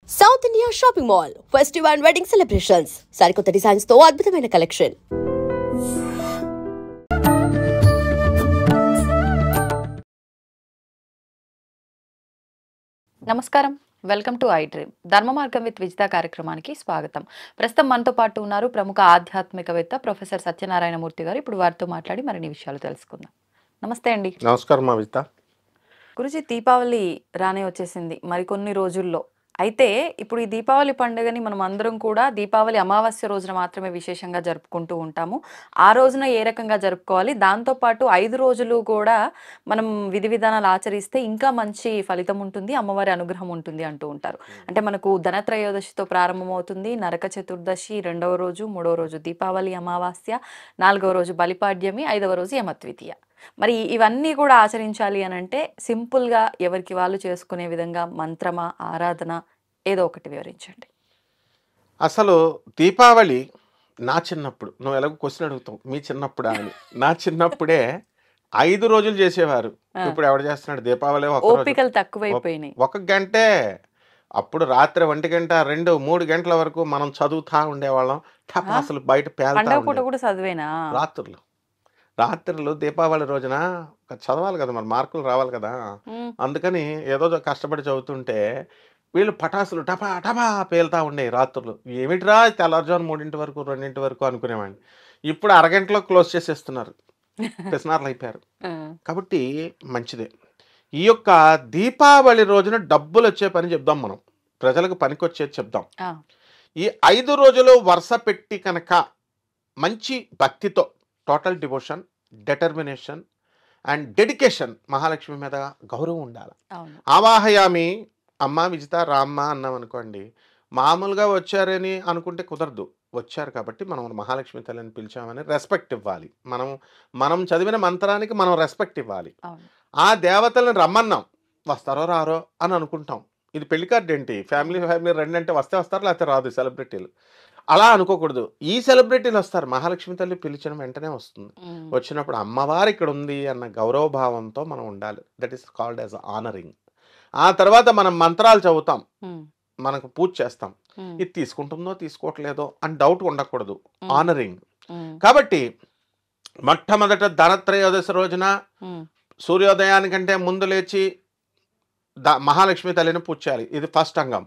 South India shopping mall festival and wedding celebrations సరికొత్త designs తో అద్భుతమైన కలెక్షన్. నమస్కారం, వెల్కమ్ టు ఐ డ్రీమ్. ధర్మ మార్గం విత్ విజిత కార్యక్రమానికి స్వాగతం. ప్రస్తుతం మనతో పాటు ఉన్నారు ప్రముఖ ఆధ్యాత్మికవేత్త ప్రొఫెసర్ సత్యనారాయణమూర్తి గారు. ఇప్పుడు వారితో మాట్లాడి మరిన్ని విషయాలు తెలుసుకుందాం. నమస్తే అండి. నమస్కారం విజిత. గురుజీ, దీపావళి రానే వచ్చేసింది మరికొన్ని రోజుల్లో. అయితే ఇప్పుడు ఈ దీపావళి పండుగని మనం అందరం కూడా దీపావళి అమావాస్య రోజున మాత్రమే విశేషంగా జరుపుకుంటూ ఉంటాము. ఆ రోజున ఏ రకంగా జరుపుకోవాలి, దాంతోపాటు 5 రోజులు కూడా మనం విధి విధానాలు ఆచరిస్తే ఇంకా మంచి ఫలితం ఉంటుంది, అమ్మవారి అనుగ్రహం ఉంటుంది అంటూ ఉంటారు. అంటే మనకు ధనత్రయోదశితో ప్రారంభమవుతుంది, నరక చతుర్దశి 2వ రోజు, 3వ రోజు దీపావళి అమావాస్య, 4వ రోజు బలిపాడ్యమి, 5వ రోజు యమద్వితీయ. మరి ఇవన్నీ కూడా ఆచరించాలి అని అంటే సింపుల్గా ఎవరికి వాళ్ళు చేసుకునే విధంగా మంత్రమా, ఆరాధన, ఏదో ఒకటి వివరించండి. అసలు దీపావళి నా చిన్నప్పుడు, నువ్వు ఎలాగో క్వశ్చన్ అడుగుతావు మీ చిన్నప్పుడా అని, నా చిన్నప్పుడే 5 రోజులు చేసేవారు. ఇప్పుడు ఎవడు చేస్తున్నాడు దీపావళి? ఓపికలు తక్కువైపోయినాయి. 1 గంటే. అప్పుడు రాత్రి 1 గంట, 2, 3 గంటల వరకు మనం చదువుతా ఉండేవాళ్ళం. అసలు బయట పండగ పూట కూడా చదివేనా? రాత్రులు దీపావళి రోజున చదవాలి కదా, మరి మార్కులు రావాలి కదా, అందుకని ఏదో కష్టపడి చదువుతుంటే వీళ్ళు పటాసులు టపా టపా పేలుతా ఉండే రాత్రులు. ఏమిటిరా తెల్లారుజాము 3 వరకు 2 వరకు అనుకునేవాడిని. ఇప్పుడు అరగంటలో క్లోజ్ చేసేస్తున్నారు, పిసినార్లు అయిపోయారు. కాబట్టి మంచిదే. ఈ యొక్క దీపావళి రోజున డబ్బులు వచ్చే పని చెప్దాం, మనం ప్రజలకు పనికొచ్చేది చెప్దాం. ఈ 5 రోజులు వరుస పెట్టి కనుక మంచి భక్తితో, total devotion, determination and dedication, Mahalakshmi మీద గౌరవం ఉండాలి. ఆవాహయామి, అమ్మ విజిత రామ్మ అన్నాం అనుకోండి, మామూలుగా వచ్చారని అనుకుంటే కుదరదు. వచ్చారు కాబట్టి మనం మహాలక్ష్మి తల్లిని పిలిచామని రెస్పెక్ట్ ఇవ్వాలి. మనం చదివిన మంత్రానికి మనం రెస్పెక్ట్ ఇవ్వాలి. ఆ దేవతలను రమ్మన్నాం, వస్తారో రారో అని అనుకుంటాం. ఇది పెళ్లి కార్డు ఏంటి, ఫ్యామిలీ రండి అంటే వస్తే వస్తారు, లేకపోతే రాదు. సెలబ్రిటీలు అలా అనుకోకూడదు. ఈ సెలబ్రిటీలు వస్తారు, మహాలక్ష్మి తల్లి పిలిచిన వెంటనే వస్తుంది. వచ్చినప్పుడు అమ్మవారు ఇక్కడ ఉంది అన్న గౌరవభావంతో మనం ఉండాలి. That is called as honouring. ఆ తర్వాత మనం మంత్రాలు చదువుతాం, మనకు పూజ చేస్తాం. ఇది తీసుకుంటుందో తీసుకోవట్లేదో అని డౌట్ ఉండకూడదు. ఆనరింగ్. కాబట్టి మొట్టమొదట ధనత్రయోదశి రోజున సూర్యోదయానికంటే ముందు లేచి మహాలక్ష్మి తల్లిని పూజ చేయాలి. ఇది ఫస్ట్ అంగం.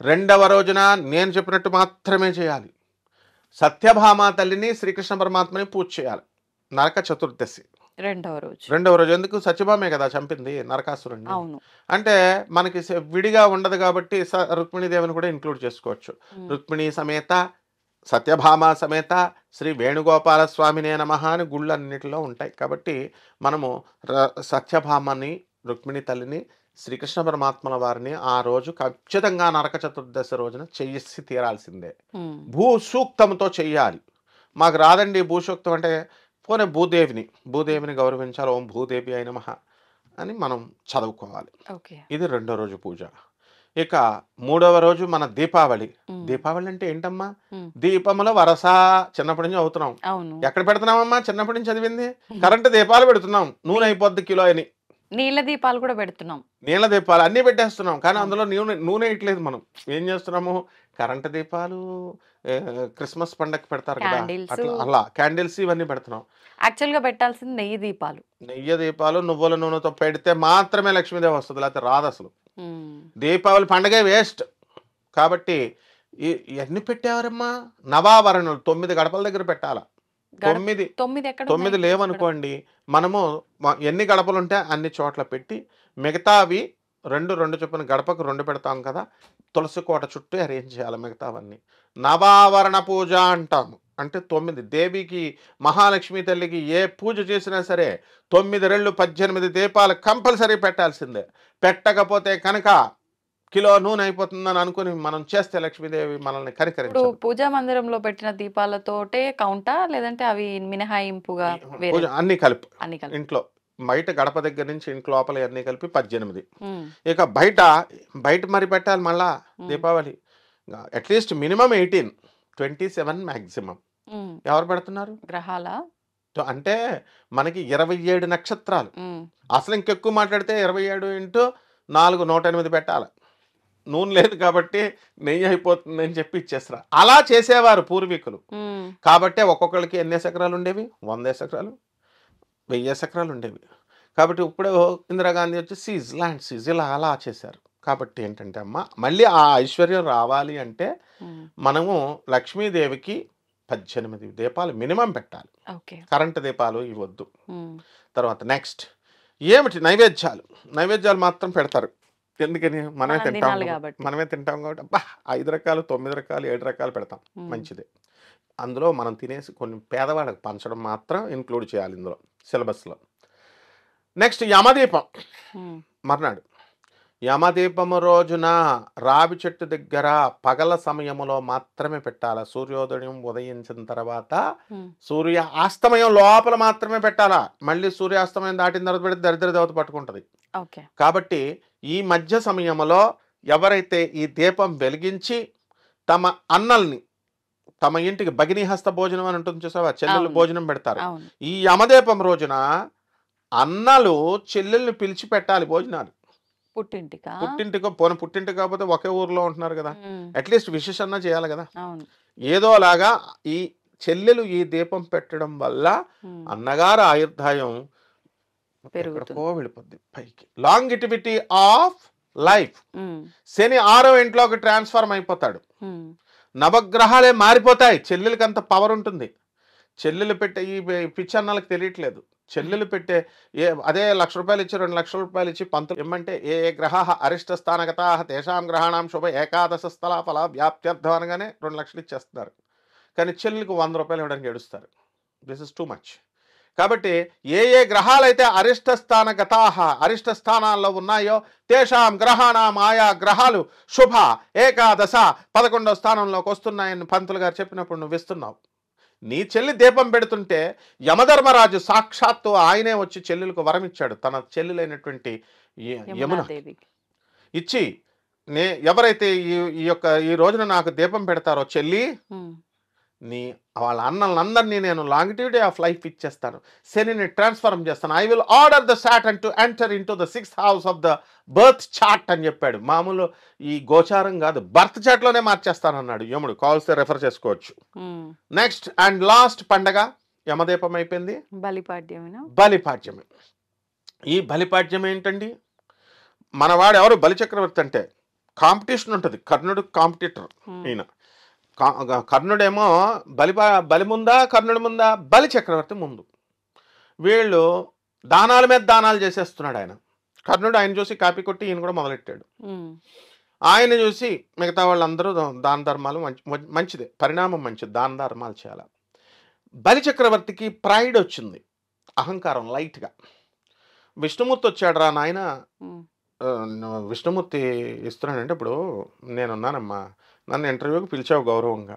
2వ రోజున నేను చెప్పినట్టు మాత్రమే చేయాలి. సత్యభామ తల్లిని, శ్రీకృష్ణ పరమాత్మని పూజ చేయాలి. నరక చతుర్దశి 2వ రోజు. ఎందుకు? సత్యభామే కదా చంపింది నరకాసురుణ్ణి. అంటే మనకి విడిగా ఉండదు కాబట్టి రుక్మిణీదేవిని కూడా ఇంక్లూడ్ చేసుకోవచ్చు. రుక్మిణీ సమేత, సత్యభామ సమేత శ్రీ వేణుగోపాల స్వామినే నమః అని గుళ్ళన్నిటిలో ఉంటాయి. కాబట్టి మనము సత్యభామని, రుక్మిణి తల్లిని, శ్రీకృష్ణ పరమాత్మల వారిని ఆ రోజు ఖచ్చితంగా నరక చతుర్దశి రోజున చేసి తీరాల్సిందే. భూసూక్తంతో చెయ్యాలి. మాకు రాదండి భూసూక్తం అంటే, పోనీ భూదేవిని గౌరవించాలి. ఓం భూదేవి అయిన నమః అని మనం చదువుకోవాలి. ఇది 2వ రోజు పూజ. ఇక 3వ రోజు మన దీపావళి. దీపావళి అంటే ఏంటమ్మా? దీపముల వరస. చిన్నప్పటి నుంచి చదువుతున్నాం. ఎక్కడ పెడుతున్నామమ్మా? చిన్నప్పటి నుంచి చదివింది. కరెంటు దీపాలు పెడుతున్నాం, నూనె అయిపోద్ది కిలో అని. నీళ్ళ దీపాలు కూడా పెడుతున్నాం, నీళ్ళ దీపాలు అన్నీ పెట్టేస్తున్నాం, కానీ అందులో నూనె ఇట్లేదు. మనం ఏం చేస్తున్నాము? కరెంటు దీపాలు క్రిస్మస్ పండగకి పెడతారు కదా, అట్లా అలా క్యాండిల్స్ ఇవన్నీ పెడుతున్నాం. యాక్చువల్గా పెట్టాల్సింది నెయ్యి దీపాలు. నువ్వుల నూనెతో పెడితే మాత్రమే లక్ష్మీదేవి వస్తుంది, లేకపోతే రాదు. అసలు దీపావళి పండగే వేస్ట్. కాబట్టి ఎన్ని పెట్టేవారమ్మా? నవావరణలు 9 గడపల దగ్గర పెట్టాల. 9 లేవనుకోండి, మనము ఎన్ని గడపలు ఉంటే అన్ని చోట్ల పెట్టి, మిగతావి 2 చొప్పున గడపకు 2 పెడతాం కదా, తులసి కోట చుట్టూ అరేంజ్ చేయాలి మిగతావన్నీ. నవావరణ పూజ అంటాము. అంటే 9 దేవికి, మహాలక్ష్మి తల్లికి ఏ పూజ చేసినా సరే 9 రెళ్ళు 18 దీపాలు కంపల్సరీ పెట్టాల్సిందే. పెట్టకపోతే కనుక కిలో నూనె అయిపోతుందని అనుకుని మనం చేస్తే లక్ష్మీదేవి మనల్ని కనికరించదు. పూజా మందిరంలో పెట్టిన దీపాలతోటే కౌంటా, లేదంటే అవి మినహాయింపుగా? అన్ని కలిపి ఇంట్లో, బయట గడప దగ్గర నుంచి ఇంట్లో లోపల అన్ని కలిపి 18. ఇక బయట మరి పెట్టాలి మళ్ళా దీపావళి. At least minimum 18, 27 maximum. ఎవరు పెడుతున్నారు? గ్రహాల. అంటే మనకి 27 నక్షత్రాలు. అసలు ఇంకెక్కువ మాట్లాడితే 27 × 4 108 పెట్టాలి. నూనె లేదు కాబట్టి నెయ్యి అయిపోతుంది అని చెప్పి ఇచ్చేస్తారు. అలా చేసేవారు పూర్వీకులు. కాబట్టి ఒక్కొక్కరికి ఎన్ని ఎకరాలు ఉండేవి, 100 ఎకరాలు, 1000 ఎకరాలు ఉండేవి. కాబట్టి ఇప్పుడు ఇందిరాగాంధీ వచ్చి సీజ్, ల్యాండ్ సీజ్, ఇలా అలా చేశారు. కాబట్టి ఏంటంటే అమ్మ, మళ్ళీ ఆ ఐశ్వర్యం రావాలి అంటే మనము లక్ష్మీదేవికి 18 దీపాలు మినిమం పెట్టాలి. కరెంటు దీపాలు ఇవ్వద్దు. తర్వాత నెక్స్ట్ ఏమిటి, నైవేద్యాలు మాత్రం పెడతారు. ఎందుకని మనమే తింటాం కాబట్టి అబ్బా 5 రకాలు 9 రకాలు 7 రకాలు పెడతాం, మంచిదే. అందులో మనం తినేసి కొన్ని పేదవాళ్ళకి పంచడం మాత్రం ఇంక్లూడ్ చేయాలి ఇందులో సిలబస్లో. నెక్స్ట్ యమదీపం మర్నాడు. యమదీపము రోజున రావి చెట్టు దగ్గర పగల సమయంలో మాత్రమే పెట్టాలా. సూర్యోదయం ఉదయించిన తర్వాత సూర్య అస్తమయం లోపల మాత్రమే పెట్టాలా. మళ్ళీ సూర్యాస్తమయం దాటిన తర్వాత పెడితే దరిద్ర దేవత పట్టుకుంటుంది. కాబట్టి ఈ మధ్య సమయంలో ఎవరైతే ఈ దీపం వెలిగించి తమ అన్నల్ని, తమ ఇంటికి భగినీహస్త భోజనం అని ఉంటుంది చూసావా, చెల్లెలు భోజనం పెడతారు. ఈ యమదీపం రోజున అన్నలు చెల్లెల్ని పిలిచి పెట్టాలి భోజనాలు. పుట్టింటికో పోనీ, పుట్టింటికి కాకపోతే ఒకే ఊర్లో ఉంటున్నారు కదా, అట్లీస్ట్ విశేష అన్నా చేయాలి కదా. ఏదోలాగా ఈ చెల్లెలు ఈ దీపం పెట్టడం వల్ల అన్నగారు ఆయుర్దాయం వెళ్ళిపోద్ది పైకి. Longevity of life. శని 6వ ఇంట్లోకి ట్రాన్స్ఫార్మ్ అయిపోతాడు. నవగ్రహాలే మారిపోతాయి. చెల్లెలకి అంత పవర్ ఉంటుంది. చెల్లెలు పెట్టే ఈ పిచ్చన్నలకు తెలియట్లేదు. చెల్లెలు పెట్టే అదే ₹1,00,000 ఇచ్చి 2,00,000 రూపాయలు ఇచ్చి పంతులు ఏమంటే ఏ గ్రహ అరిష్ట స్థానగతా తేషాం గ్రహాణం శుభ ఏకాదశ స్థల ఫల వ్యాప్త్యర్థం అనగానే 2 లక్షలు ఇచ్చేస్తున్నారు. కానీ చెల్లెలకు ₹100 ఇవ్వడానికి ఏడుస్తారు. This is too much. కాబట్టి ఏ గ్రహాలైతే అరిష్ట స్థానగతా, అరిష్ట స్థానాల్లో ఉన్నాయో తేషాం గ్రహాణం, ఆయా గ్రహాలు శుభ ఏకాదశ 11వ స్థానంలోకి వస్తున్నాయని పంతులు గారు చెప్పినప్పుడు నువ్వు ఇస్తున్నావు. నీ చెల్లి దీపం పెడుతుంటే యమధర్మరాజు సాక్షాత్తు ఆయనే వచ్చి చెల్లెలకు వరం ఇచ్చాడు. తన చెల్లెలైనటువంటి యమున ఇచ్చి, ఎవరైతే ఈ రోజున నాకు దీపం పెడతారో చెల్లి, వాళ్ళ అన్నలందరినీ నేను లాంగిటివిటీ ఆఫ్ లైఫ్ ఇచ్చేస్తాను, శనిని ట్రాన్స్ఫార్మ్ చేస్తాను. I will order the Saturn to enter in to the 6th house of the birth chart అని చెప్పాడు. మామూలు ఈ గోచారం కాదు, బర్త్ చార్ట్లోనే మార్చేస్తానన్నాడు యముడు. కావాల్సి రెఫర్ చేసుకోవచ్చు. నెక్స్ట్ అండ్ లాస్ట్ పండగ యమదీపం అయిపోయింది. బలిపాడ్యమే. ఈ బలిపాడ్యం ఏంటండి, మనవాడు ఎవరు బలిచక్రవర్తి అంటే కాంపిటీషన్ ఉంటుంది. కర్ణుడు కాంపిటీటర్. ఈయన కర్ణుడేమో బలి ముందా, కర్ణుడి ముందా, బలి చక్రవర్తి ముందు. వీళ్ళు దానాల మీద దానాలు చేసేస్తున్నాడు ఆయన. కర్ణుడు ఆయన చూసి కాపీ కొట్టి ఈయన కూడా మొదలెట్టాడు. ఆయన చూసి మిగతా వాళ్ళందరూ దాన ధర్మాలు మంచిదే, పరిణామం మంచిది, దాన ధర్మాలు చేయాలి. బలి చక్రవర్తికి ప్రైడ్ వచ్చింది, అహంకారం లైట్గా. విష్ణుమూర్తి వచ్చాడు రా నాయన, విష్ణుమూర్తి ఇస్తున్నాడంటే, ఇప్పుడు నేనున్నానమ్మా, నన్ను ఇంటర్వ్యూకి పిలిచావు గౌరవంగా,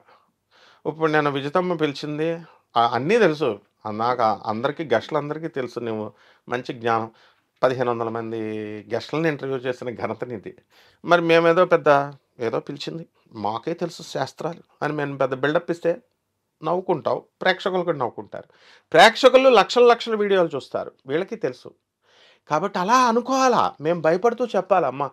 ఇప్పుడు నేను విజితమ్మ పిలిచింది, అన్నీ తెలుసు నాకు, అందరికీ గెస్టులందరికీ తెలుసు, నువ్వు మంచి జ్ఞానం, 1500 మంది గెస్టులను ఇంటర్వ్యూ చేసిన ఘనత నీది. మరి మేమేదో ఏదో పిలిచింది, మాకే తెలుసు శాస్త్రాలు అని మేము పెద్ద బిల్డప్ ఇస్తే నవ్వుకుంటావు, ప్రేక్షకులు కూడా నవ్వుకుంటారు. ప్రేక్షకులు లక్షల వీడియోలు చూస్తారు, వీళ్ళకి తెలుసు. కాబట్టి అలా అనుకోవాలా, మేము భయపడుతూ చెప్పాలమ్మ,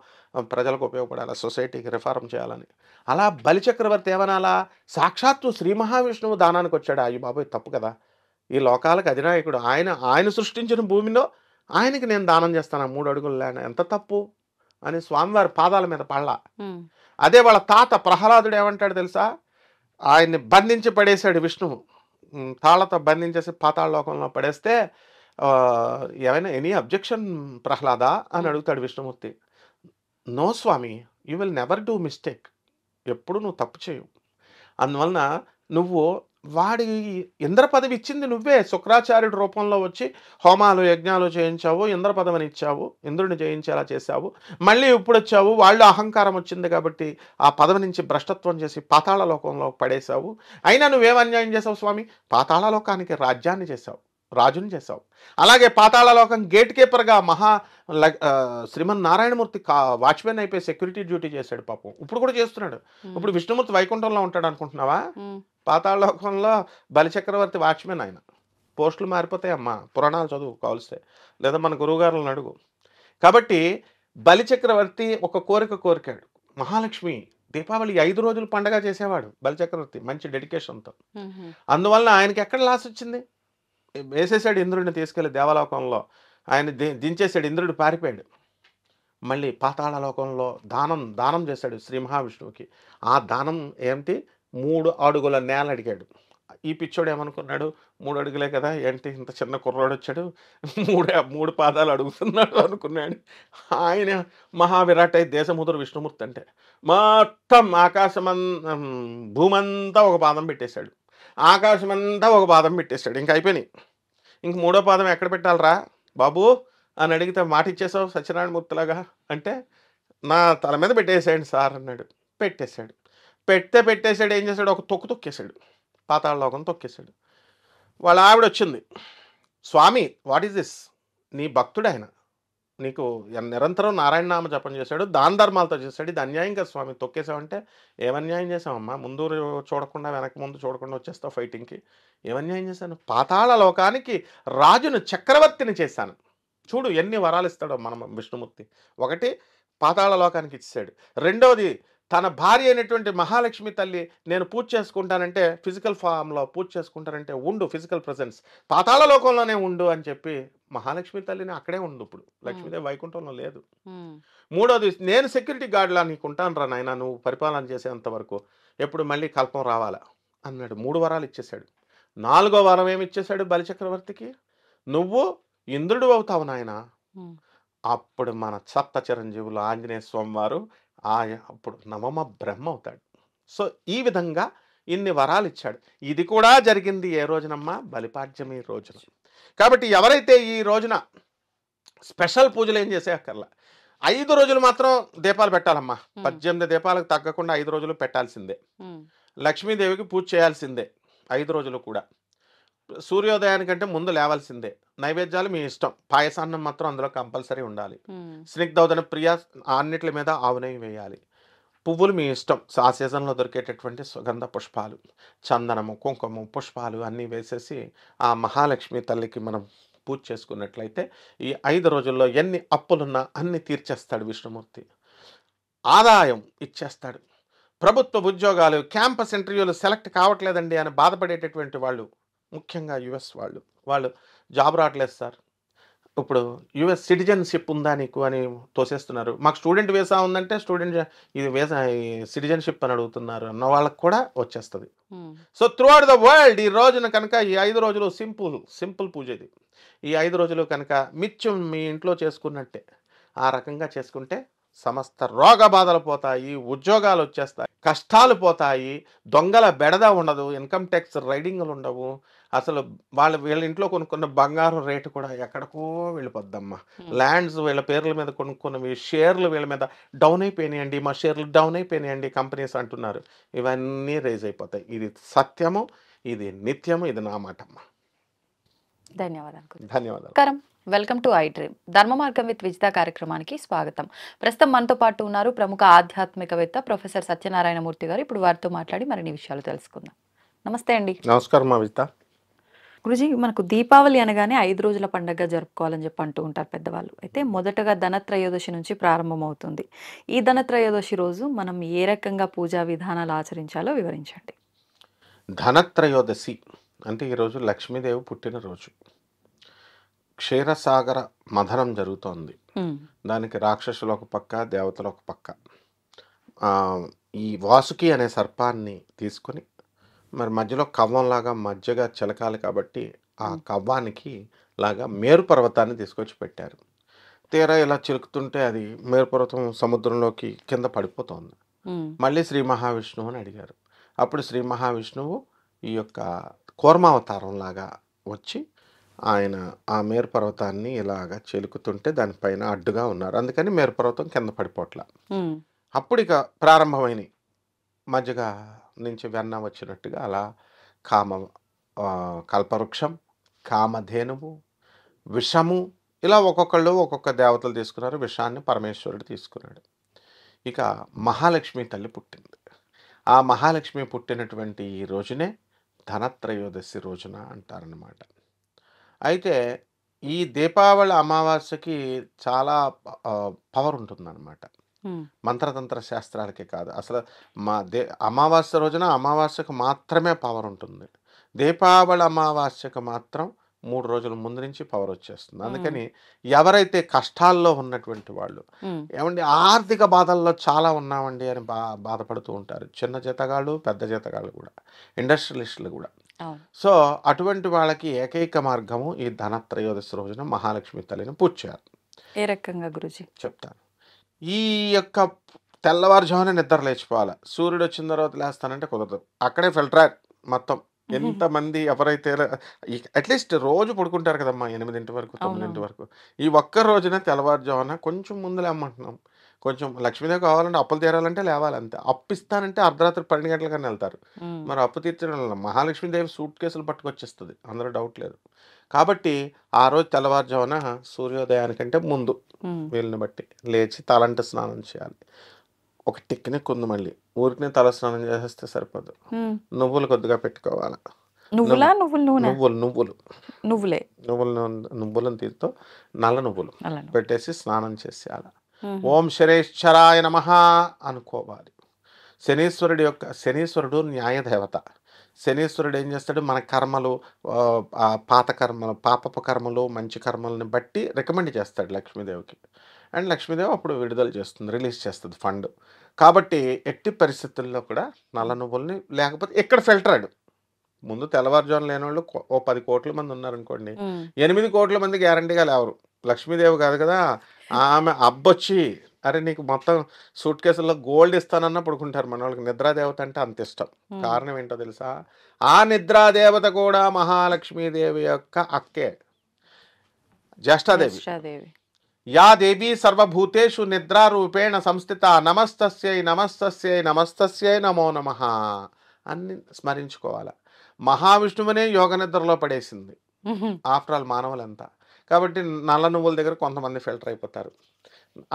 ప్రజలకు ఉపయోగపడాలా, సొసైటీకి రిఫార్మ్ చేయాలని. అలా బలిచక్రవర్తి ఏమనాలా, సాక్షాత్తు శ్రీ మహావిష్ణువు దానానికి వచ్చాడు. అయ్యి బాబోయ్ తప్పు కదా, ఈ లోకాలకు అధినాయకుడు ఆయన సృష్టించిన భూమిలో ఆయనకి నేను దానం చేస్తాను 3 అడుగులు ల్యాండ్, ఎంత తప్పు అని స్వామివారి పాదాల మీద పడలా. అదే వాళ్ళ తాత ప్రహ్లాదుడు ఏమంటాడు తెలుసా, ఆయన్ని బంధించి పడేశాడు విష్ణువు, తాళ్లతో బంధించేసి పాతాళ లోకంలో పడేస్తే, ఏమైనా ఎనీ అబ్జెక్షన్ ప్రహ్లాద అని అడుగుతాడు విష్ణుమూర్తి. నో స్వామి, you will never do mistake, ఎప్పుడు నువ్వు తప్పు చేయవు. అందువలన నువ్వు వాడి ఇంద్ర పదవి ఇచ్చింది నువ్వే, శుక్రాచార్యుడి రూపంలో వచ్చి హోమాలు యజ్ఞాలు చేయించావు, ఇంద్ర పదవిని ఇచ్చావు, ఇంద్రుడిని జయించేలా చేశావు. మళ్ళీ ఇప్పుడు వచ్చావు, వాళ్ళు అహంకారం వచ్చింది కాబట్టి ఆ పదవి నుంచి భ్రష్టత్వం చేసి పాతాళ లోకంలో పడేశావు. అయినా నువ్వేం అన్యాయం చేసావు స్వామి, పాతాళ లోకానికి రాజ్యాన్ని చేశావు, రాజుని చేశావు. అలాగే పాతాళలోకం గేట్ కీపర్గా శ్రీమన్నారాయణమూర్తి వాచ్మెన్ అయిపోయి సెక్యూరిటీ డ్యూటీ చేశాడు పాపం, ఇప్పుడు కూడా చేస్తున్నాడు. ఇప్పుడు విష్ణుమూర్తి వైకుంఠంలో ఉంటాడు అనుకుంటున్నావా, పాతాళలోకంలో బలిచక్రవర్తి వాచ్మెన్. ఆయన పోస్టులు మారిపోతాయమ్మా, పురాణాలు చదువు కావలిస్తే, లేదా మన గురువుగారులను అడుగు. కాబట్టి బలిచక్రవర్తి ఒక కోరికాడు, మహాలక్ష్మి దీపావళి 5 రోజులు పండగ చేసేవాడు బలిచక్రవర్తి మంచి డెడికేషన్తో. అందువల్ల ఆయనకి ఎక్కడ లాస్ వచ్చింది? వేసేసాడు ఇంద్రుడిని తీసుకెళ్లి దేవలోకంలో, ఆయన దించేసాడు, ఇంద్రుడు పారిపోయాడు. మళ్ళీ పాతాళ లోకంలో దానం చేశాడు శ్రీ మహావిష్ణువుకి. ఆ దానం ఏమిటి? 3 అడుగుల నేల అడిగాడు. ఈ పిచ్చోడు ఏమనుకున్నాడు, 3 అడుగులే కదా, ఏంటి ఇంత చిన్న కుర్రాడు వచ్చాడు 3 పాదాలు అడుగుతున్నాడు అనుకున్నాడు. ఆయన మహావిరాట్ అయి దేశముద్ర విష్ణుమూర్తి అంటే మొత్తం భూమంతా ఒక పాదం పెట్టేశాడు, ఆకాశమంతా ఒక పాదం పెట్టేశాడు. ఇంక అయిపోయినాయి. ఇంక 3వ పాదం ఎక్కడ పెట్టాలరా బాబు అని అడిగితే మాట ఇచ్చేసావు సత్యనారాయణ మూర్తిలాగా అంటే, నా తల మీద పెట్టేసాడు సార్ అన్నాడు. పెట్టేశాడు. పెట్టేశాడు. ఏం చేశాడు? ఒక తొక్కేశాడు, పాతాళ లోకం తొక్కేశాడు. వాళ్ళ ఆవిడ వచ్చింది, స్వామి వాట్ ఈస్ దిస్? నీ భక్తుడు ఆయన, నీకు నిరంతరం నారాయణ నామ జపం చేశాడు, దాన ధర్మాలతో చేశాడు, ఇది అన్యాయం కదా స్వామి, తొక్కేసావంటే. ఏమన్యాయం చేసావమ్మా? ముందు చూడకుండా వెనక ముందు చూడకుండా వచ్చేస్తావు ఫైటింగ్కి. ఏమన్యాయం చేశాను? పాతాళ లోకానికి రాజును చక్రవర్తిని చేశాను. చూడు ఎన్ని వరాలు ఇస్తాడో మనం విష్ణుమూర్తి. ఒకటి పాతాళ లోకానికి ఇచ్చాడు. రెండవది తన భార్య అయినటువంటి మహాలక్ష్మి తల్లి నేను పూజ చేసుకుంటానంటే ఫిజికల్ ఫామ్లో పూజ చేసుకుంటానంటే ఉండు, ఫిజికల్ ప్రజెన్స్ పాతాళ లోకంలోనే ఉండు అని చెప్పి మహాలక్ష్మి తల్లిని అక్కడే ఉండు. ఇప్పుడు లక్ష్మీదేవి వైకుంఠంలో లేదు. మూడోది నేను సెక్యూరిటీ గార్డ్లా నీకు ఉంటాను రా నాయన, నువ్వు పరిపాలన చేసేంత వరకు, ఎప్పుడు మళ్ళీ కల్పం రావాలా అన్నాడు. 3 వరాలు ఇచ్చేశాడు. 4వ వరం ఏమి ఇచ్చేశాడు బలిచక్రవర్తికి? నువ్వు ఇంద్రుడు అవుతావు నాయన. అప్పుడు మన సప్త చిరంజీవులు ఆంజనేయ స్వామి వారు అప్పుడు నవమ బ్రహ్మ అవుతాడు. సో ఈ విధంగా ఇన్ని వరాలు ఇచ్చాడు. ఇది కూడా జరిగింది ఏ రోజునమ్మా? బలిపాడ్యమి రోజున. కాబట్టి ఎవరైతే ఈ రోజున స్పెషల్ పూజలు ఏం చేసేయక్కర్లా, 5 రోజులు మాత్రం దీపాలు పెట్టాలమ్మా. 18 దీపాలకు తగ్గకుండా 5 రోజులు పెట్టాల్సిందే. లక్ష్మీదేవికి పూజ చేయాల్సిందే 5 రోజులు కూడా. సూర్యోదయానికంటే ముందు లేవాల్సిందే. నైవేద్యాలు మీ ఇష్టం, పాయసాన్నం మాత్రం అందులో కంపల్సరీ ఉండాలి. స్నిగ్ధౌదన ప్రియ అన్నిటి మీద ఆవు నెయ్యి వేయాలి. పువ్వులు మీ ఇష్టం, ఆ సీజన్లో దొరికేటటువంటి సుగంధ పుష్పాలు, చందనము, కుంకుమ, పుష్పాలు అన్నీ వేసేసి ఆ మహాలక్ష్మి తల్లికి మనం పూజ చేసుకున్నట్లయితే ఈ 5 రోజుల్లో ఎన్ని అప్పులున్నా అన్ని తీర్చేస్తాడు విష్ణుమూర్తి. ఆదాయం ఇచ్చేస్తాడు. ప్రభుత్వ ఉద్యోగాలు, క్యాంపస్ ఇంటర్వ్యూలు సెలెక్ట్ కావట్లేదండి అని బాధపడేటటువంటి వాళ్ళు, ముఖ్యంగా యుఎస్ వాళ్ళు జాబ్ రావట్లేదు సార్, ఇప్పుడు యుఎస్ సిటిజన్షిప్ ఉందా నీకు అని తోసేస్తున్నారు. మాకు స్టూడెంట్ వీసా ఉందంటే ఇది వీసా సిటిజన్షిప్ అని అడుగుతున్నారు అన్న వాళ్ళకి కూడా వచ్చేస్తుంది. So through out the world ఈ రోజున కనుక ఈ 5 రోజులు సింపుల్ పూజ ఇది. ఈ 5 రోజులు కనుక మిత్యం మీ ఇంట్లో చేసుకున్నట్టే ఆ రకంగా చేసుకుంటే సమస్త రోగ బాధలు పోతాయి, ఉద్యోగాలు వచ్చేస్తాయి, కష్టాలు పోతాయి, దొంగల బెడద ఉండదు, ఇన్కమ్ ట్యాక్స్ రైడింగ్లు ఉండవు. అసలు వీళ్ళ ఇంట్లో కొనుక్కున్న బంగారం రేటు కూడా ఎక్కడికో వెళ్ళిపోద్దమ్మా. ల్యాండ్స్ వీళ్ళ పేర్ల మీద కొనుక్కున్నవి, షేర్లు వీళ్ళ మీద డౌన్ అయిపోయినాయండి, మా షేర్లు డౌన్ అయిపోయినాయండి కంపెనీస్ అంటున్నారు. ఇవన్నీ రేజ్ అయిపోతాయి. ఇది సత్యము, ఇది నిత్యము, ఇది నా మాటమ్మా. ధన్యవాదాలు. Welcome to I dream. ధర్మ మార్గం విత్ విజిత కార్యక్రమానికి స్వాగతం. ప్రస్తుతం మనతో పాటు ఉన్నారు ప్రముఖ ఆధ్యాత్మికవేత్త ప్రొఫెసర్ సత్యనారాయణ మూర్తి గారు. ఇప్పుడు వారితో మాట్లాడి మరిన్ని విషయాలు తెలుసుకుందాం. నమస్తే అండి. నమస్కారం విజిత. గురుజీ, మనకు దీపావళి అనగానే 5 రోజుల పండుగ జరుపుకోవాలని చెప్పి అంటూ ఉంటారు పెద్దవాళ్ళు. అయితే మొదటగా ధనత్రయోదశి నుంచి ప్రారంభమవుతుంది. ఈ ధనత్రయోదశి రోజు మనం ఏ రకంగా పూజా విధానాలు ఆచరించాలో వివరించండి. ధనత్రయోదశి అంటే ఈరోజు లక్ష్మీదేవి పుట్టినరోజు. క్షీరసాగర మథనం జరుగుతోంది. దానికి రాక్షసులు ఒక పక్క, దేవతలు ఒక పక్క. ఈ వాసుకి అనే సర్పాన్ని తీసుకొని మరి మధ్యలో కవ్వంలాగా మధ్యగా చిలకాలి కాబట్టి ఆ కవ్వానికి లాగా మేరు పర్వతాన్ని తీసుకొచ్చి పెట్టారు. తీరా ఇలా చిలుకుతుంటే అది మేరు పర్వతం సముద్రంలోకి కింద పడిపోతుంది. మళ్ళీ శ్రీ మహావిష్ణువు అని అడిగారు. అప్పుడు శ్రీ మహావిష్ణువు ఈ యొక్క కూర్మావతారం లాగా వచ్చి ఆయన ఆ మేరు పర్వతాన్ని ఇలాగా చిలుకుతుంటే దానిపైన అడ్డుగా ఉన్నారు. అందుకని మేరు పర్వతం కింద పడిపోట్ల. అప్పుడు ఇక ప్రారంభమైనవి. మధ్యగా నుంచి వెన్న వచ్చినట్టుగా అలా కల్పవృక్షం, కామధేనువు, విషము, ఇలా ఒక్కొక్కళ్ళు ఒక్కొక్క దేవతలు తీసుకున్నారు. విషాన్ని పరమేశ్వరుడు తీసుకున్నాడు. ఇక మహాలక్ష్మి తల్లి పుట్టింది. ఆ మహాలక్ష్మి పుట్టినటువంటి ఈ రోజునే ధనత్రయోదశి రోజున అంటారనమాట. అయితే ఈ దీపావళి అమావాస్యకి చాలా పవర్ ఉంటుందన్నమాట. మంత్రతంత్ర శాస్త్రాలకే కాదు. అసలు అమావాస్య రోజున అమావాస్యకు మాత్రమే పవర్ ఉంటుంది. దీపావళి అమావాస్యకు మాత్రం 3 రోజుల ముందు నుంచి పవర్ వచ్చేస్తుంది. అందుకని ఎవరైతే కష్టాల్లో ఉన్నటువంటి వాళ్ళు, ఏమండి ఆర్థిక బాధల్లో చాలా ఉన్నామండి అని బాధపడుతూ ఉంటారు. చిన్న జీతగాళ్ళు, పెద్ద జీతగాళ్ళు కూడా, ఇండస్ట్రియలిస్టులు కూడా. సో అటువంటి వాళ్ళకి ఏకైక మార్గము ఈ ధనత్రయోదశి రోజున మహాలక్ష్మి తల్లిని పూజ చేయాలి. ఏ రకంగా గురుజీ చెప్తాను. ఈ యొక్క తెల్లవారుజామున నిద్ర లేచిపోవాలి. సూర్యుడు వచ్చిన తర్వాత లేస్తానంటే కుదరదు. అక్కడే ఫిల్టర్ మొత్తం. ఎంతమంది ఎవరైతే అట్లీస్ట్ రోజు పడుకుంటారు కదమ్మా 8 వరకు 9 వరకు. ఈ ఒక్క రోజున తెల్లవారుజామున కొంచెం ముందు లేమంటున్నాం. కొంచెం లక్ష్మీదేవి కావాలంటే అప్పులు తీరాలంటే లేవాలి అంతే. అప్పు ఇస్తానంటే అర్ధరాత్రి 12 గంటలకన్నా వెళ్తారు. మరి అప్పు తీర్చడం మహాలక్ష్మీదేవి సూట్ కేసులు పట్టుకొచ్చేస్తుంది, అందులో డౌట్ లేదు. కాబట్టి ఆ రోజు తెల్లవారుజామున సూర్యోదయానికంటే ముందు వీళ్ళని బట్టి లేచి తలంటి స్నానం చేయాలి. ఒక టెక్నిక్ ఉంది, మళ్ళీ ఊరికి తల స్నానం చేసేస్తే సరిపోదు. నువ్వులు కొద్దిగా పెట్టుకోవాలి. నువ్వులను తీరుతో నల్ల నువ్వులు పెట్టేసి స్నానం చేసేయాలి. ఓం శనేశ్వరాయ నమః అనుకోవాలి. శనీశ్వరుడు న్యాయదేవత. శనీశ్వరుడు ఏం చేస్తాడు, మన కర్మలు, పాత కర్మలు, పాపపు కర్మలు, మంచి కర్మలను బట్టి రికమెండ్ చేస్తాడు లక్ష్మీదేవికి. అండ్ లక్ష్మీదేవి అప్పుడు విడుదల చేస్తుంది, రిలీజ్ చేస్తుంది ఫండ్. కాబట్టి ఎట్టి పరిస్థితుల్లో కూడా నల్ల నువ్వుల్ని, లేకపోతే ఇక్కడ ఫిల్టర్డ్ ముందు తెల్లవారుజాము లేని వాళ్ళు ఓ 10 కోట్ల మంది ఉన్నారనుకోండి, 8 కోట్ల మంది గ్యారంటీగా లేవరు. లక్ష్మీదేవి కాదు కదా, ఆమె అబ్బొచ్చి అరే నీకు మొత్తం సూట్ కేసుల్లో గోల్డ్ ఇస్తానన్నా పడుకుంటారు. మన వాళ్ళకి నిద్రాదేవత అంటే అంత ఇష్టం. కారణం ఏంటో తెలుసా, ఆ నిద్రాదేవత కూడా మహాలక్ష్మీదేవి యొక్క అక్కే, జ్యేష్ఠాదేవి. యా దేవి సర్వభూతేషు నిద్రారూపేణ సంస్థిత నమస్తస్యై నమస్తస్యై నమస్తస్యై నమో నమః అన్ని స్మరించుకోవాలి. మహావిష్ణువునే యోగ నిద్రలో పడేసింది ఆఫ్టర్ ఆల్ మానవులంతా. కాబట్టి నల్ల నువ్వుల దగ్గర కొంతమంది ఫిల్టర్ అయిపోతారు.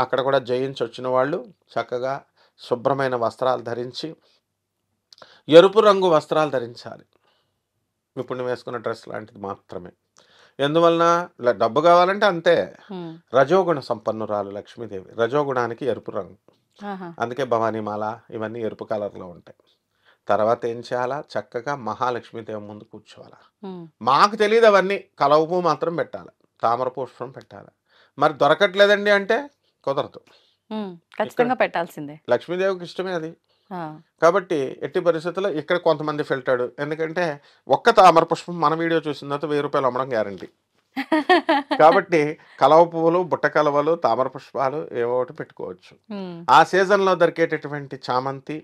అక్కడ కూడా జయించి వచ్చిన వాళ్ళు చక్కగా శుభ్రమైన వస్త్రాలు ధరించి, ఎరుపు రంగు వస్త్రాలు ధరించాలి. ఇప్పుడు నువ్వు వేసుకున్న డ్రెస్ లాంటిది మాత్రమే. ఎందువలన డబ్బు కావాలంటే అంతే. రజోగుణ సంపన్నురాలు లక్ష్మీదేవి. రజోగుణానికి ఎరుపు రంగు, అందుకే భవానీమాల ఇవన్నీ ఎరుపు కలర్లో ఉంటాయి. తర్వాత ఏం చేయాలా, చక్కగా మహాలక్ష్మీదేవి ముందు కూర్చోవాలా. మాకు తెలియదు అవన్నీ, కలవ పువ్వు మాత్రం పెట్టాలి, తామర పుష్పం పెట్టాలి. మరి దొరకట్లేదండి అంటే కుదరదు, ఖచ్చితంగా పెట్టాల్సిందే. లక్ష్మీదేవికి ఇష్టమే అది. కాబట్టి ఎట్టి పరిస్థితుల్లో ఇక్కడ కొంతమంది ఫిల్టర్డ్. ఎందుకంటే ఒక్క తామర పుష్పం మన వీడియో చూసిన తర్వాత 1000 రూపాయలు అమ్మడం గ్యారంటీ. కాబట్టి కలవ పువ్వులు, బుట్ట కలవలు, తామర పుష్పాలు ఏవో ఒకటి పెట్టుకోవచ్చు. ఆ సీజన్లో దొరికేటటువంటి చామంతి,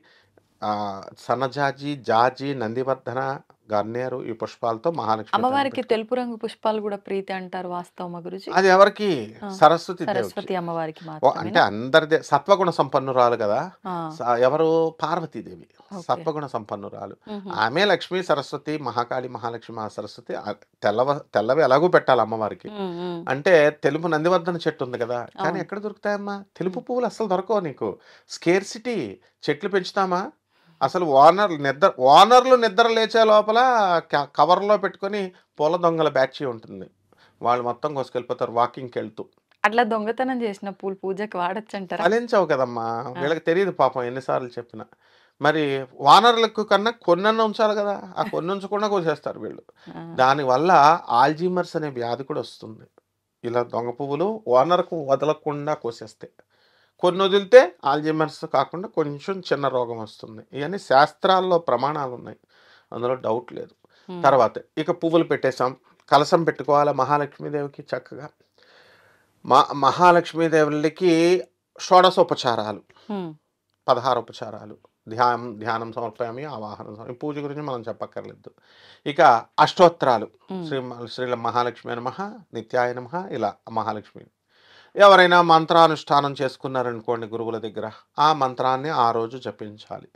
సన్నజాజి, జాజి, నందివర్ధన, గన్నేరు ఈ పుష్పాలతో మహాలక్ష్మి అమ్మవారికి తెలుపు రంగు పుష్పాలు కూడా ప్రీతి అంటారు, వాస్తవమా గురుజీ? అది ఎవరికి? సరస్వతి అమ్మవారికి అంటే అందరిదే. సత్వగుణ సంపన్నురాలు కదా ఎవరు? పార్వతీదేవి సత్వగుణ సంపన్నురాలు. ఆమె లక్ష్మి సరస్వతి, మహాకాళి, మహాలక్ష్మి, మహాసరస్వతి. తెల్లవి ఎలాగూ పెట్టాలి అమ్మవారికి. అంటే తెలుపు నందివర్ధన చెట్టు ఉంది కదా, కానీ ఎక్కడ దొరుకుతాయమ్మా తెలుపు పువ్వులు? అసలు దొరకవు నీకు. స్కేర్సిటీ. చెట్లు పెంచుతామా? అసలు ఓనర్లు నిద్ర లేచే లోపల కవర్లో పెట్టుకొని పూల దొంగల బ్యాచ్ ఉంటుంది. వాళ్ళు మొత్తం కోసుకెళ్ళిపోతారు వాకింగ్కి వెళ్తూ. అట్లా దొంగతనం చేసిన పూలు పూజకి వాడచ్చు అంటారా? ఫలించవు కదమ్మా, వీళ్ళకి తెలియదు పాపం ఎన్నిసార్లు చెప్పినా. మరి ఓనర్లకు కన్నా కొన్ని ఉంచాలి కదా, ఆ కొన్ని ఉంచకుండా కోసేస్తారు వీళ్ళు. దానివల్ల ఆల్జీమర్స్ అనే వ్యాధి కూడా వస్తుంది. ఇలా దొంగ పువ్వులు ఓనర్కు వదలకుండా కోసేస్తే. కొన్ని వదిలితే ఆల్జీమర్స్ కాకుండా కొంచెం చిన్న రోగం వస్తుంది. ఇవన్నీ శాస్త్రాల్లో ప్రమాణాలు ఉన్నాయి, అందులో డౌట్ లేదు. తర్వాత ఇక పువ్వులు పెట్టేసాం, కలసం పెట్టుకోవాలి మహాలక్ష్మీదేవికి చక్కగా. మహాలక్ష్మీదేవులకి షోడశోపచారాలు, 16 ఉపచారాలు. ధ్యానం సమర్పయామి, ఆవాహనం. పూజ గురించి మనం చెప్పక్కర్లేదు. ఇక అష్టోత్తరాలు, శ్రీ మహాలక్ష్మి నమః, నిత్యాయ నమః, ఇలా మహాలక్ష్మి. ఎవరైనా మంత్రానుష్ఠానం చేసుకున్నారనుకోండి గురువుల దగ్గర, ఆ మంత్రాన్ని ఆ రోజు జపించాలి.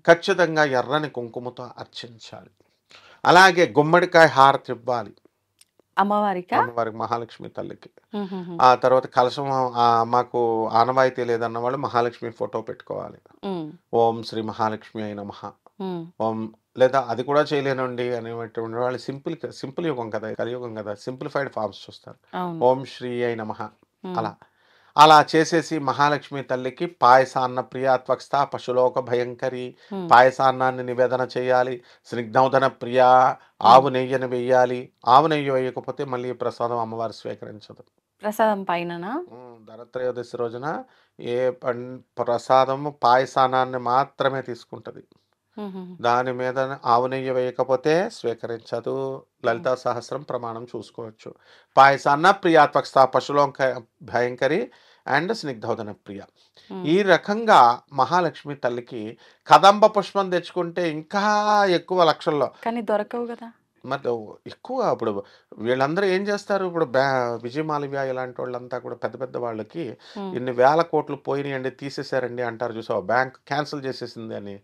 ఖచ్చితంగా ఎర్రని కుంకుమతో అర్చించాలి. అలాగే గుమ్మడికాయ హారతి ఇవ్వాలి అమ్మవారికి, మహాలక్ష్మి తల్లికి. ఆ తర్వాత కలశం మాకు ఆనవాయితీ లేదన్న వాళ్ళు మహాలక్ష్మి ఫోటో పెట్టుకోవాలి. ఓం శ్రీ మహాలక్ష్మి అయి నమః, ఓం. లేదా అది కూడా చేయలేనండి అనేటువంటి వాళ్ళు సింపుల్ యుగం కదా, కలియుగం కదా, సింప్లిఫైడ్ ఫార్మ్స్ చూస్తారు. ఓం శ్రీ అయి నమః అలా. అలా చేసేసి మహాలక్ష్మి తల్లికి పాయసాన్న ప్రియ త్వక్స్థ పశులోక భయంకరి, పాయసాన్నాన్ని నివేదన చేయాలి. స్నిగ్ధౌదన ప్రియ, ఆవు నెయ్యిని వేయాలి. ఆవు నెయ్యి వేయకపోతే మళ్ళీ ప్రసాదం అమ్మవారు స్వీకరించదు. ప్రసాదం పైననా? ధనత్రయోదశి రోజున ఏ ప్రసాదము పాయసానాన్ని మాత్రమే తీసుకుంటది. దాని మీద ఆవు నెయ్యి వేయకపోతే స్వీకరించదు. లలితా సహస్రం ప్రమాణం చూసుకోవచ్చు. పాయసాన్న ప్రియాత్వక్స్థ పశులోక భయంకరి అండ్ స్నిగ్ధోదన ప్రియ. ఈ రకంగా మహాలక్ష్మి తల్లికి కదంబ పుష్పం తెచ్చుకుంటే ఇంకా ఎక్కువ లక్షల్లో, కానీ దొరకవు కదా మరి ఎక్కువ. ఇప్పుడు వీళ్ళందరూ ఏం చేస్తారు, ఇప్పుడు విజయమాలవ్య ఇలాంటి వాళ్ళంతా కూడా పెద్ద పెద్ద వాళ్ళకి ఇన్ని వేల కోట్లు పోయినాయండి, తీసేశారండి అంటారు చూసావు, బ్యాంక్ క్యాన్సిల్ చేసేసింది అని.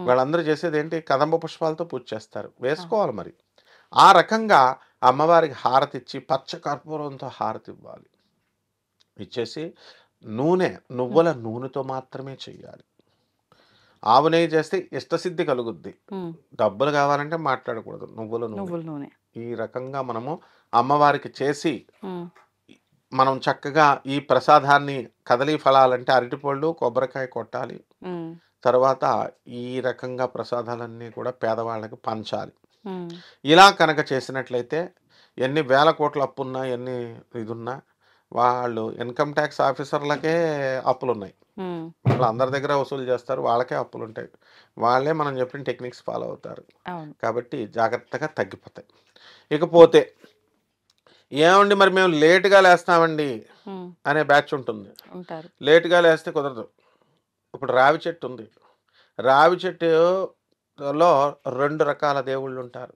వాళ్ళందరూ చేసేది ఏంటి, కదంబ పుష్పాలతో పూజ చేస్తారు. వేసుకోవాలి మరి. ఆ రకంగా అమ్మవారికి హారతి ఇచ్చి పచ్చ కర్పూరంతో హారతి ఇవ్వాలి. ఇచ్చేసి నువ్వుల నూనెతో మాత్రమే చెయ్యాలి. ఆవు నెయ్యి చేస్తే ఇష్టసిద్ధి కలుగుద్ది. డబ్బులు కావాలంటే మాట్లాడకూడదు. నువ్వుల నూనె. ఈ రకంగా మనము అమ్మవారికి చేసి మనం చక్కగా ఈ ప్రసాదాన్ని, కదలీ ఫలాలంటే అరటిపళ్ళు, కొబ్బరికాయ కొట్టాలి. తర్వాత ఈ రకంగా ప్రసాదాలన్నీ కూడా పేదవాళ్ళకి పంచాలి. ఇలా కనుక చేసినట్లయితే ఎన్ని వేల కోట్ల అప్పున్నా, ఎన్ని ఇదున్నా, వాళ్ళు ఇన్కమ్ ట్యాక్స్ ఆఫీసర్లకే అప్పులున్నాయి. వాళ్ళు అందరి దగ్గర వసూలు చేస్తారు, వాళ్ళకే అప్పులు ఉంటాయి. వాళ్ళే మనం చెప్పిన టెక్నిక్స్ ఫాలో అవుతారు. కాబట్టి జాగ్రత్తగా తగ్గిపోతాయి. ఇకపోతే ఏమండి మరి మేము లేటుగా లేస్తామండి అనే బ్యాచ్ ఉంటుంది. లేటుగా లేస్తే కుదరదు. ఇప్పుడు రావి చెట్టు ఉంది. రావి చెట్టులో 2 రకాల దేవుళ్ళు ఉంటారు.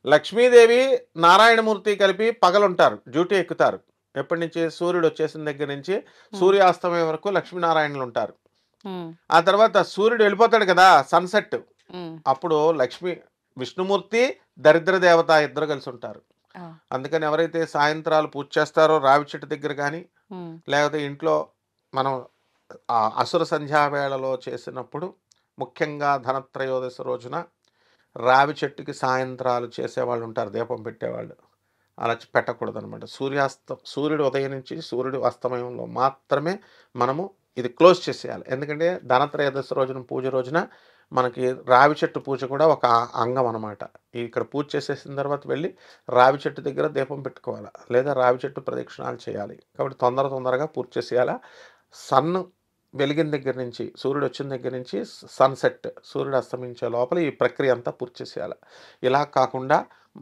లక్ష్మీదేవి, నారాయణమూర్తి కలిపి పగలుంటారు, డ్యూటీ ఎక్కుతారు. ఎప్పటి నుంచి, సూర్యుడు వచ్చేసిన దగ్గర నుంచి సూర్యాస్తమయం వరకు లక్ష్మీనారాయణలు ఉంటారు. ఆ తర్వాత సూర్యుడు వెళ్ళిపోతాడు కదా, సన్సెట్, అప్పుడు విష్ణుమూర్తి, దరిద్ర దేవత ఇద్దరు కలిసి ఉంటారు. అందుకని ఎవరైతే సాయంత్రాలు పూజ చేస్తారో రావి చెట్టు దగ్గర కానీ, లేకపోతే ఇంట్లో మనం అసుర సంధ్యావేళలో చేసినప్పుడు, ముఖ్యంగా ధనత్రయోదశి రోజున రావి చెట్టుకి సాయంత్రాలు చేసేవాళ్ళు ఉంటారు, దీపం పెట్టేవాళ్ళు. అలా పెట్టకూడదు అనమాట. సూర్యుడు ఉదయం నుంచి సూర్యుడు అస్తమయంలో మాత్రమే మనము ఇది క్లోజ్ చేసేయాలి. ఎందుకంటే ధనత్రయోదశి రోజున, పూజ రోజున మనకి రావి చెట్టు పూజ కూడా ఒక అంగం అనమాట. ఇక్కడ పూజ చేసేసిన తర్వాత వెళ్ళి రావి చెట్టు దగ్గర దీపం పెట్టుకోవాలి, లేదా రావి చెట్టు ప్రదక్షిణాలు చేయాలి. కాబట్టి తొందరగా పూర్తి చేసేయాలి. సన్ వెలిగిన దగ్గర నుంచి, సూర్యుడు వచ్చిన దగ్గర నుంచి సన్సెట్, సూర్యుడు అస్తమించే లోపల ఈ ప్రక్రియ అంతా పూర్తి చేసేయాలి. ఇలా కాకుండా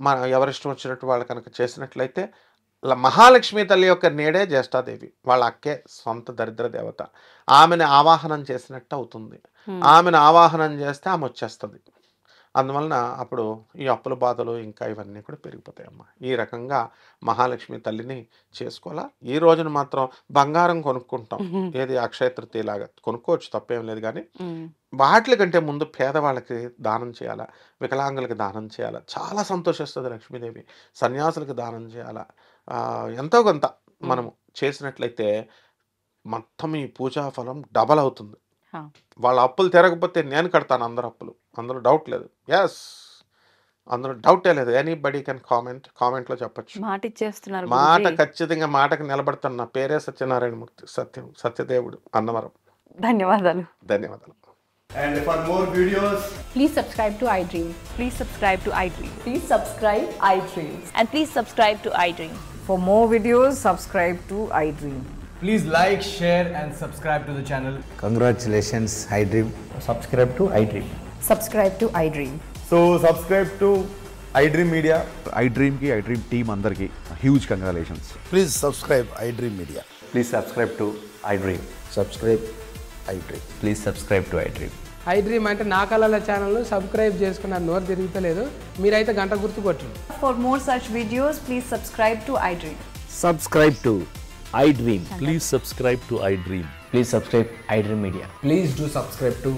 మన ఎవరిష్టం వచ్చినట్టు వాళ్ళు కనుక చేసినట్లయితే, మహాలక్ష్మి తల్లి యొక్క నీడే జ్యేష్ఠాదేవి, వాళ్ళ అక్కే సొంత దరిద్ర దేవత. ఆమెను ఆవాహనం చేసినట్టు అవుతుంది. ఆమెను ఆవాహనం చేస్తే ఆమె వచ్చేస్తుంది. అందువలన అప్పుడు ఈ అప్పుల బాధలు ఇంకా ఇవన్నీ కూడా పెరిగిపోతాయి అమ్మ. ఈ రకంగా మహాలక్ష్మి తల్లిని చేసుకోవాలా. ఈ రోజున మాత్రం బంగారం కొనుక్కుంటాం, ఏది అక్షయ తృతీయ లాగా కొనుక్కోవచ్చు, తప్పేం లేదు. కానీ వాటి కంటే ముందు పేదవాళ్ళకి దానం చేయాలా, వికలాంగులకి దానం చేయాలా. చాలా సంతోషిస్తుంది లక్ష్మీదేవి. సన్యాసులకు దానం చేయాలా. ఎంతో కొంత మనము చేసినట్లయితే మొత్తం ఈ పూజా ఫలం డబల్ అవుతుంది. వాళ్ళ అప్పులు తిరగకపోతే నేను కడతాను అందరు అప్పులు, అందులో డౌట్ లేదు. ఎస్, అందులో డౌటే లేదు. ఎనీబడి కెన్ కామెంట్లో చెప్పచ్చు. మాట ఇచ్చేస్తున్నారు. మాట ఖచ్చితంగా, మాటకు నిలబడతాను. నా పేరే సత్యనారాయణమూర్తి, సత్యదేవుడు, అన్నవరం. ధన్యవాదాలు. And for more videos, please subscribe to iDream. Please subscribe to iDream. Please subscribe iDream. And please subscribe to iDream. For more videos, subscribe to iDream. please like, share and subscribe to the channel. Congratulations, iDream. Subscribe to iDream. Subscribe to iDream. So subscribe to iDream Media. iDream team andarki huge congratulations. Please subscribe iDream Media. Please subscribe to iDream. Subscribe iDream. Please subscribe to iDream. iDream అంటే నా కళల ఛానల్ను subscribe చేసుకున్న నోరు తిరుగుతలేదు, మీరైతే గంట గుర్తు కొట్టండి. For more such videos, please subscribe to iDream. Subscribe to iDream. Please subscribe to iDream. Please subscribe iDream Media. Please do subscribe to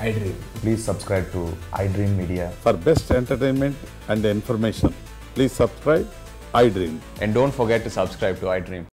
iDream. Please subscribe to iDream Media. For best entertainment and information, please subscribe iDream. And don't forget to subscribe to iDream.